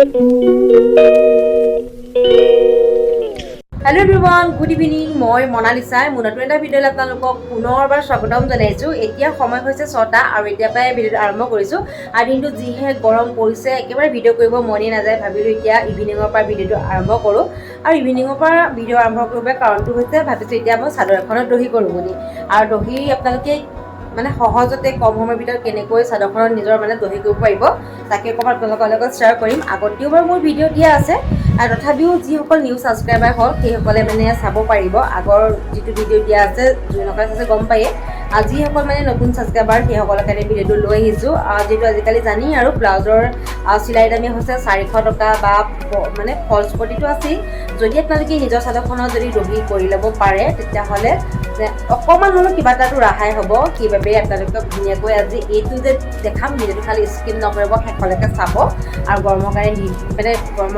Hello everyone, good evening. Moi Monalisa. Munatu eta video আপোনালোকক পুনৰবাৰ স্বাগতম জনাইছো। এতিয়া সময় হৈছে 6টা আৰু এতিয়া প্ৰায় ভিডিঅ আৰম্ভ কৰিছো। আৰু দিনটো যিহে গৰম পৰিছে একেবাৰে ভিডিঅ কৰিব মনে নাযায় ভাবিলো এতিয়া ইভিনিংৰ পৰা ভিডিঅটো আৰম্ভ কৰো। আৰু ইভিনিংৰ পৰা ভিডিঅ আৰম্ভ কৰিবৰ কাৰণটো হৈছে ভাবিছো এতিয়া মই চাদৰ এখনত দহি কৰো বুলি। আৰু দহি আপোনালোকে মানে সহজতে কম সময়ৰ ভিতৰত কেনেকৈ চাদৰখনত নিজৰ মানে দহি কৰিব পাৰিব তাকে অকণমান আপোনালোকৰ লগত শ্বেয়াৰ কৰিম। আগতেও বাৰু মোৰ ভিডিঅ' দিয়া আছে আৰু তথাপিও যিসকল নিউ ছাবস্ক্ৰাইবাৰ হ'ল সেইসকলে মানে চাব পাৰিব। আগৰ যিটো ভিডিঅ' দিয়া আছে যোনসকলে চাইছে গম পায়ে। আৰু যিসকল মানে নতুন ছাবস্ক্ৰাইবাৰ সেইসকলৰ কাৰণে ভিডিঅ'টো লৈ আহিছোঁ। যিহেতু আজিকালি জানি আৰু ব্লাউজৰ চিলাই দামী হৈছে 400 টকা বা মানে ফলছ পটিটো আছেই। যদি আপোনালোকে নিজৰ চাদৰখনত যদি দহি কৰি ল'ব পাৰে তেতিয়াহ'লে অকণমান হ'লেও কিবা এটাতো ৰেহাই হ'ব। সেইবাবে আপোনালোকক ধুনীয়াকৈ আজি এইটো যে দেখাম ভিডিঅ'টো খালি স্কিপ নকৰিব, শেষলৈকে চাব। আৰু গৰমৰ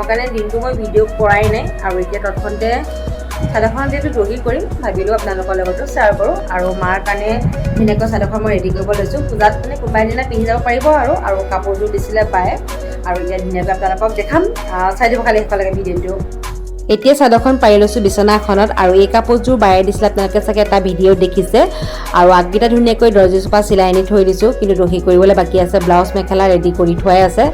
কাৰণে দিনটো মই ভিডিঅ' কৰাই নাই আৰু এতিয়া তৎক্ষণতে চাদৰখনত যিহেতু দহি কৰিম ভাবিলোঁ আপোনালোকৰ লগতো শ্বেয়াৰ কৰোঁ। আৰু মাৰ কাৰণে ধুনীয়াকৈ চাদৰখন মই ৰেডি কৰিব লৈছোঁ। পূজাত মানে কোনোবাই দিনা পিন্ধি যাব পাৰিব আৰু কাপোৰযোৰ দিছিলে বায়ে। আৰু এতিয়া ধুনীয়াকৈ আপোনালোকক দেখাম, চাই দিব খালি শেষলৈকে ভিডিঅ'টো। এতিয়া চাদৰখন পাৰি লৈছোঁ বিচনাখনত আৰু এই কাপোৰযোৰ বায়ে দিছিলে আপোনালোকে চাগে এটা ভিডিঅ' দেখিছে। আৰু আগকেইটা ধুনীয়াকৈ দৰ্জিজোপা চিলাই আনি থৈ দিছোঁ, কিন্তু দহি কৰিবলৈ বাকী আছে। ব্লাউজ মেখেলা ৰেডি কৰি থোৱাই আছে।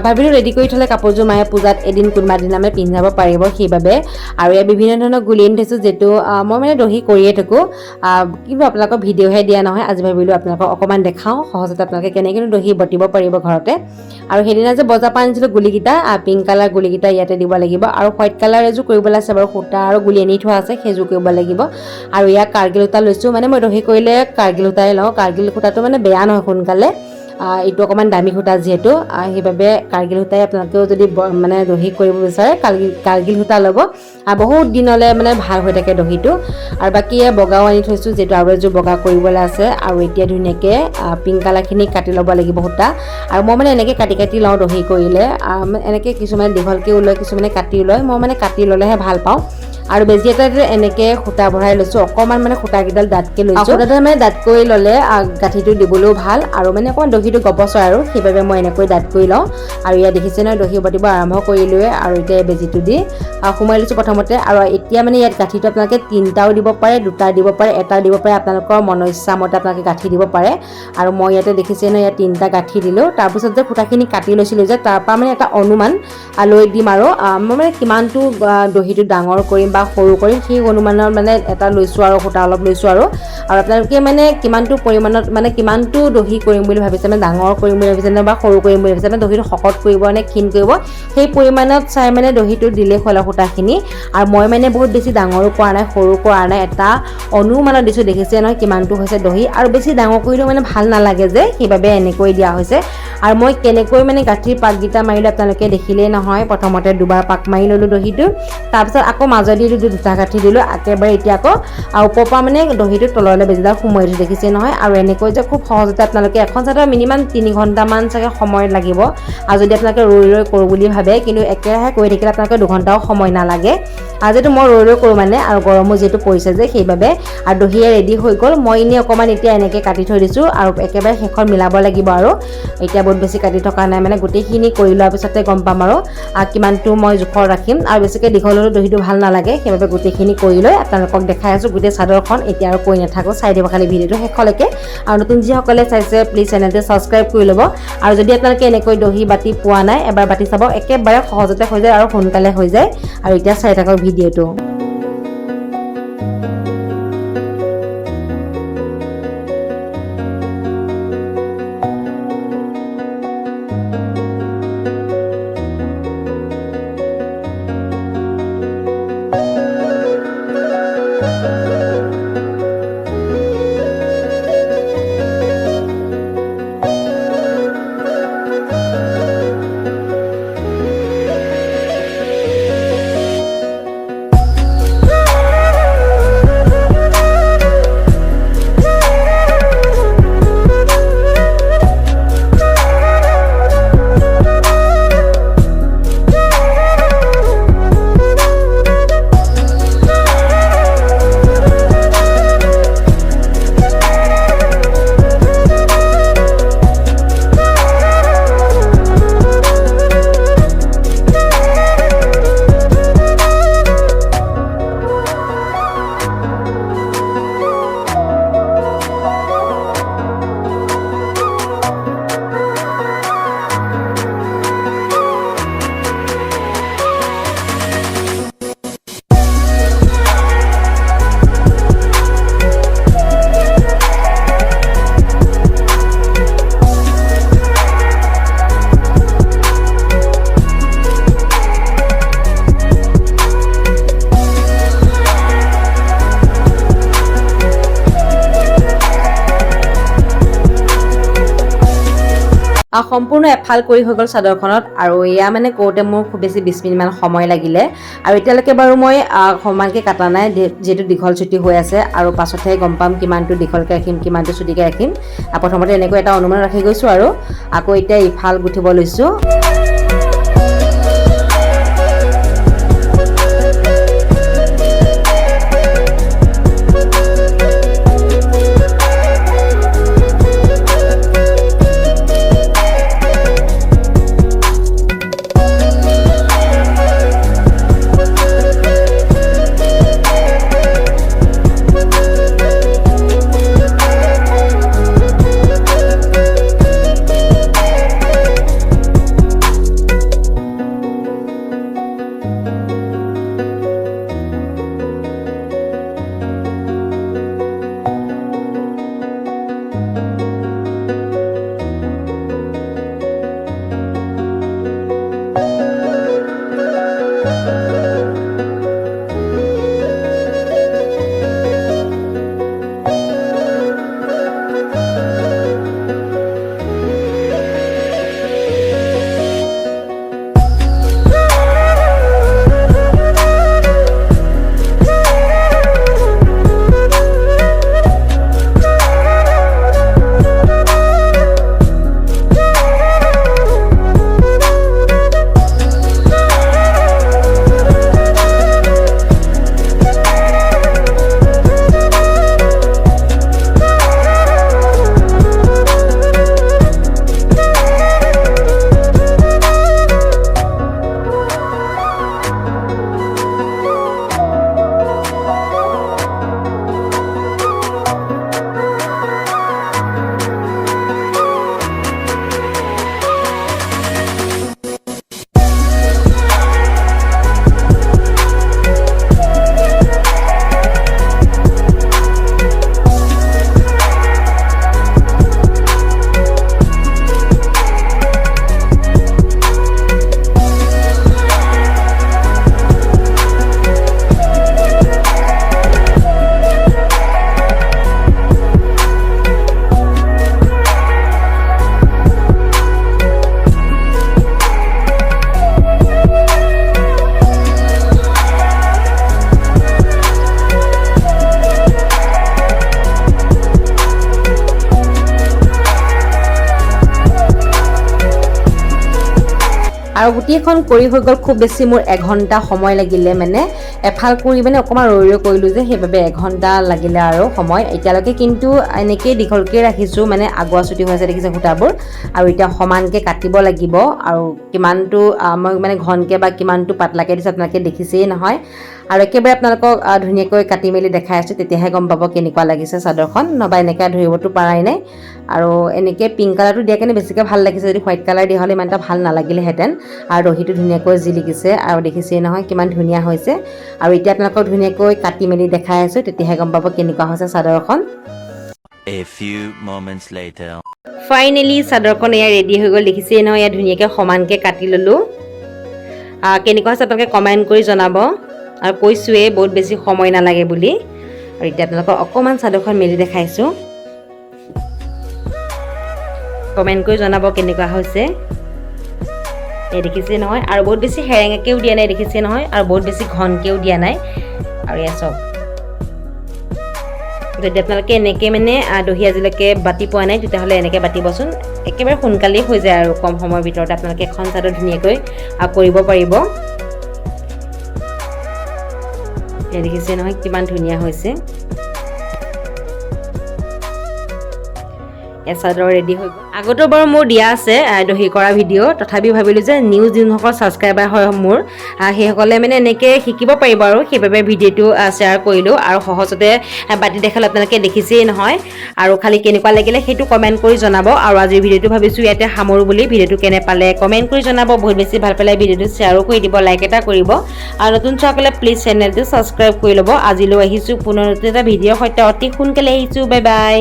ভাবিলোঁ ৰেডি কৰি থ'লে কাপোৰযোৰ মায়ে পূজাত এদিন কোনোবা দিনা মানে পিন্ধি যাব পাৰিব সেইবাবে। আৰু ইয়াত বিভিন্ন ধৰণৰ গুলি আনি থৈছোঁ যিহেতু মই মানে দহি কৰিয়ে থাকোঁ, কিন্তু আপোনালোকক ভিডিঅ'হে দিয়া নহয়। আজি ভাবিলোঁ আপোনালোকক অকণমান দেখাওঁ সহজতে আপোনালোকে কেনেকৈ দহি বটিব পাৰিব ঘৰতে। আৰু সেইদিনা যে বজাৰ পৰা আনিছিলোঁ গুলিকেইটা, পিংক কালাৰ গুলিকেইটা ইয়াতে দিব লাগিব। আৰু হোৱাইট কালাৰ এযোৰ কৰিবলৈ আছে বাৰু, সূতা আৰু গুলি আনি থোৱা আছে সেইযোৰ কৰিব লাগিব। আৰু ইয়াক কাৰ্গিল সূতা লৈছোঁ, মানে মই দহি কৰিলে কাৰ্গিল সূতাই লওঁ। কাৰ্গিল সূতাটো মানে বেয়া নহয় সোনকালে, এইটো অকণমান দামী সূতা যিহেতু, সেইবাবে কাৰ্গিল সূতাই আপোনালোকেও যদি মানে দহি কৰিব বিচাৰে কাৰ্গিল সূতা ল'ব। বহুত দিনলৈ মানে ভাল হৈ থাকে দহিটো। আৰু বাকী বগাও আনি থৈছোঁ যিহেতু আৰু এযোৰ বগা কৰিবলৈ আছে। আৰু এতিয়া ধুনীয়াকৈ পিংক কালাৰখিনি কাটি ল'ব লাগিব সূতা। আৰু মই মানে এনেকৈ কাটি লওঁ দহি কৰিলে, এনেকৈ কিছুমানে দীঘলকৈও লয় কিছুমানে কাটিও লয়। মই মানে কাটি ল'লেহে ভাল পাওঁ। আৰু বেজি এটাতে এনেকৈ সূতা ভৰাই লৈছোঁ, অকণমান মানে সূতাকেইডাল ডাঠকৈ লৈছোঁ। সূতাডাল মানে ডাঠ কৰি ল'লে গাঁঠিটো দিবলৈও ভাল আৰু মানে অকণমান দহিটো গপচ হয় আৰু সেইবাবে মই এনেকৈ ডাঠ কৰি লওঁ। আৰু ইয়াত দেখিছে নহয় দহি বটিব আৰম্ভ কৰিলোৱে। আৰু এতিয়া বেজিটো দি সোমাই লৈছোঁ প্ৰথমতে। আৰু এতিয়া মানে ইয়াত গাঁঠিটো আপোনালোকে 3টাও দিব পাৰে, 2টা দিব পাৰে, 1টা দিব পাৰে, আপোনালোকৰ মনৰ ইচ্ছামতে আপোনালোকে গাঁঠি দিব পাৰে। আৰু মই ইয়াতে দেখিছে নহয় ইয়াত 3টা গাঁঠি দিলোঁ। তাৰপিছত যে সূতাখিনি কাটি লৈছিলোঁ যে তাৰপৰা মানে এটা অনুমান লৈ দিম। আৰু মই মানে কিমানটো দহিটো ডাঙৰ কৰিম বা সৰু কৰিম সেই অনুমানৰ মানে এটা লৈছোঁ আৰু সূতা অলপ লৈছোঁ। আৰু আপোনালোকে মানে কিমানটো পৰিমাণত মানে কিমানটো দহি কৰিম বুলি ভাবিছে, মানে ডাঙৰ কৰিম বুলি ভাবিছে নে বা সৰু কৰিম বুলি ভাবিছে, মানে দহিটো শকত কৰিব নে ক্ষীণ কৰিব সেই পৰিমাণত চাই মানে দহিটো দিলেই হ'ল সূতাখিনি। আৰু মই মানে বহুত বেছি ডাঙৰো কৰা নাই সৰু কৰা নাই, এটা অনুমানত দিছোঁ। দেখিছে নহয় কিমানটো হৈছে দহি। আৰু বেছি ডাঙৰ কৰিলেও মানে ভাল নালাগে যে সেইবাবে এনেকৈ দিয়া হৈছে। আৰু মই কেনেকৈ মানে গাঁঠিৰ পাককেইটা মাৰিলোঁ আপোনালোকে দেখিলেই নহয়। প্ৰথমতে দুবাৰ পাক মাৰি ল'লোঁ দহিটো, তাৰপিছত আকৌ মাজেদি 2টা গাঁঠি দিলোঁ একেবাৰে। এতিয়া আকৌ ওপৰৰ পৰা মানে দহিটো তললৈ বেজিডাল সোমোৱাই দিছোঁ, দেখিছে নহয়। আৰু এনেকৈ যে খুব সহজতে আপোনালোকে এখন চাদৰ মিনিমাম 3 ঘণ্টামান চাগে সময় লাগিব। আৰু যদি আপোনালোকে ৰৈ কৰোঁ বুলি ভাবে, কিন্তু একেৰাহে কৰি থাকিলে আপোনালোকে 2 ঘণ্টাও সময় নালাগে। আৰু যিহেতু মই ৰৈ কৰোঁ মানে, আৰু গৰমো যিহেতু পৰিছে যে সেইবাবে। আৰু দহিয়ে ৰেডি হৈ গ'ল। মই এনেই অকণমান এতিয়া এনেকৈ কাটি থৈ দিছোঁ আৰু একেবাৰে শেষত মিলাব লাগিব। আৰু এতিয়া বহুত বেছি কাটি থকা নাই, মানে গোটেইখিনি কৰি লোৱাৰ পিছতে গম পাম আৰু কিমানটো মই জোখৰ ৰাখিম। আৰু বেছিকৈ দীঘল হ'লেও দহিটো ভাল নালাগে, সেইবাবে গোটেইখিনি কৰি লৈ আপোনালোকক দেখাই আছোঁ গোটেই চাদৰখন। এতিয়া আৰু কৈ নাথাকোঁ, চাই দিব খালি ভিডিঅ'টো শেষলৈকে। আৰু নতুন যিসকলে চাইছে প্লিজ চেনেলটো ছাবস্ক্ৰাইব কৰি ল'ব। আৰু যদি আপোনালোকে এনেকৈ দহি বাতি পোৱা নাই এবাৰ বাতি চাব, একেবাৰে সহজতে হৈ যায় আৰু সোনকালে হৈ যায়। আৰু এতিয়া চাই থাকক ভিডিঅ'টো। সম্পূৰ্ণ এফাল কৰি হৈ গ'ল চাদৰখনত আৰু এয়া মানে কৰোঁতে মোৰ খুব বেছি 20 মিনিটমান সময় লাগিলে আৰু এতিয়ালৈকে বাৰু মই সমানকৈ কাটা নাই যিহেতু দীঘল চুটি হৈ আছে আৰু পাছতহে গম পাম কিমানটো দীঘলকৈ ৰাখিম কিমানটো চুটিকৈ ৰাখিম প্ৰথমতে এনেকৈ এটা অনুমান ৰাখি গৈছোঁ আৰু আকৌ এতিয়া ইফাল গুঠিব লৈছোঁ আৰু গোটেইখন কৰি হৈ গ'ল খুব বেছি মোৰ 1 ঘণ্টা সময় লাগিলে মানে এফাল কৰি মানে অকণমান ৰৈ কৰিলোঁ যে সেইবাবে 1 ঘণ্টা লাগিলে আৰু সময় এতিয়ালৈকে কিন্তু এনেকৈ দীঘলকৈ ৰাখিছোঁ মানে আগুৱা চুটি হৈ আছে দেখিছে সূতাবোৰ আৰু এতিয়া সমানকৈ কাটিব লাগিব আৰু কিমানটো মই মানে ঘনকৈ বা কিমানটো পাতলাকৈ দিছোঁ আপোনালোকে দেখিছেই নহয় আৰু একেবাৰে আপোনালোকক ধুনীয়াকৈ কাটি মেলি দেখাই আছোঁ তেতিয়াহে গম পাব কেনেকুৱা লাগিছে চাদৰখন নহবা এনেকৈ ধৰিবতো পৰাই নাই আৰু এনেকৈ পিংক কালাৰটো দিয়া কাৰণে বেছিকৈ ভাল লাগিছে যদি হোৱাইট কালাৰ দিয়া হ'লে ইমান এটা ভাল নালাগিলেহেঁতেন আৰু দহিটো ধুনীয়াকৈ জিলিকিছে আৰু দেখিছেই নহয় কিমান ধুনীয়া হৈছে আৰু এতিয়া আপোনালোকক ধুনীয়াকৈ কাটি মেলি দেখাই আছোঁ তেতিয়াহে গম পাব কেনেকুৱা হৈছে চাদৰখন A few moments later. Finally চাদৰখন এয়া ৰেডি হৈ গ'ল দেখিছেই নহয় এয়া ধুনীয়াকৈ সমানকৈ কাটি ল'লোঁ কেনেকুৱা হৈছে আপোনালোকে কমেণ্ট কৰি জনাব আৰু কৈছোঁৱেই বহুত বেছি সময় নালাগে বুলি আৰু এতিয়া আপোনালোকক অকণমান চাদৰখন মেলি দেখাইছোঁ কমেণ্ট কৰি জনাব কেনেকুৱা হৈছে এই দেখিছে নহয় আৰু বহুত বেছি হেৰেঙাকৈও দিয়া নাই দেখিছে নহয় আৰু বহুত বেছি ঘনকৈও দিয়া নাই আৰু এয়া চব যদি আপোনালোকে এনেকৈ মানে দহি আজিলৈকে বাতি পোৱা নাই তেতিয়াহ'লে এনেকৈ বাতিবচোন একেবাৰে সোনকালেই হৈ যায় আৰু কম সময়ৰ ভিতৰতে আপোনালোকে এখন চাদৰ ধুনীয়াকৈ কৰিব পাৰিব দেখিছে নহয় কিমান ধুনীয়া হৈছে চাদৰ ৰেডি হৈ গ'ল আগতো বাৰু মোৰ দিয়া আছে দহি কৰা ভিডিঅ' তথাপি ভাবিলোঁ যে নিউ যোনসকল ছাবস্ক্ৰাইবাৰ হয় মোৰ সেইসকলে মানে এনেকৈ শিকিব পাৰিব আৰু সেইবাবে ভিডিঅ'টো শ্বেয়াৰ কৰিলোঁ আৰু সহজতে বাতি দেখালে আপোনালোকে দেখিছেই নহয় আৰু খালি কেনেকুৱা লাগিলে সেইটো কমেণ্ট কৰি জনাব আৰু আজিৰ ভিডিঅ'টো ভাবিছোঁ ইয়াতে সামৰোঁ বুলি ভিডিঅ'টো কেনে পালে কমেণ্ট কৰি জনাব বহুত বেছি ভাল পালে ভিডিঅ'টো শ্বেয়াৰো কৰি দিব লাইক এটা কৰিব আৰু নতুন চোৱাসকলে প্লিজ চেনেলটো ছাবস্ক্ৰাইব কৰি ল'ব আজিলৈ আহিছোঁ পুনৰ নতুন এটা ভিডিঅ'ৰ সৈতে অতি সোনকালে আহিছোঁ বাই বাই